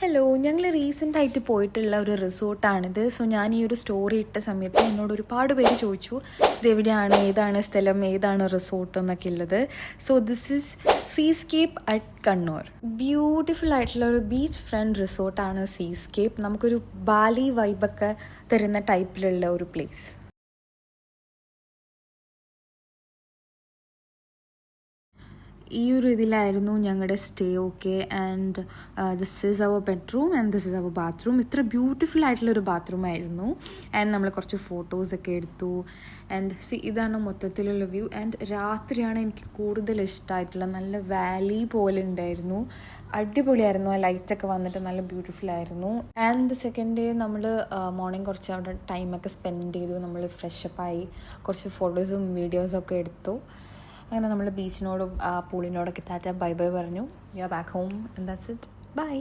Hello, ഞങ്ങൾ റീസെൻ്റായിട്ട് പോയിട്ടുള്ള ഒരു റിസോർട്ടാണിത്. സോ ഞാൻ ഈ ഒരു സ്റ്റോറി ഇട്ട സമയത്ത് എന്നോട് ഒരുപാട് പേര് ചോദിച്ചു ഇതെവിടെയാണ്, ഏതാണ് സ്ഥലം, ഏതാണ് റിസോർട്ട് എന്നൊക്കെ ഉള്ളത്. So this is Seascape at Kannur. Beautiful ആയിട്ടുള്ള ഒരു ബീച്ച് ഫ്രണ്ട് റിസോർട്ടാണ് സീസ്കേപ്പ്. നമുക്കൊരു ബാലി വൈബൊക്കെ തരുന്ന ടൈപ്പിലുള്ള ഒരു പ്ലേസ്. ഈ ഒരു ഇതിലായിരുന്നു ഞങ്ങളുടെ stay. Okay, and this is our bedroom and this is our bathroom. ഇത്ര ബ്യൂട്ടിഫുൾ ആയിട്ടുള്ളൊരു ബാത്റൂം ആയിരുന്നു. ആൻഡ് നമ്മൾ കുറച്ച് ഫോട്ടോസൊക്കെ എടുത്തു. ആൻഡ് ഇതാണ് മൊത്തത്തിലുള്ള വ്യൂ. ആൻഡ് രാത്രിയാണ് എനിക്ക് കൂടുതൽ ഇഷ്ടമായിട്ടുള്ള. നല്ല വാലി പോലെ ഉണ്ടായിരുന്നു, അടിപൊളിയായിരുന്നു. ആ ലൈറ്റൊക്കെ വന്നിട്ട് നല്ല ബ്യൂട്ടിഫുൾ ആയിരുന്നു. ആൻഡ് ദ സെക്കൻഡ് ഡേ നമ്മൾ മോർണിംഗ് കുറച്ച് അവിടെ ടൈമൊക്കെ സ്പെൻഡ് ചെയ്തു. നമ്മൾ ഫ്രഷപ്പായി കുറച്ച് ഫോട്ടോസും വീഡിയോസും ഒക്കെ എടുത്തു. അങ്ങനെ നമ്മൾ ബീച്ചിനോടും പൂളിനോടൊക്കെ ടാറ്റ ബൈ ബൈ പറഞ്ഞു. We are back home and that's it. By.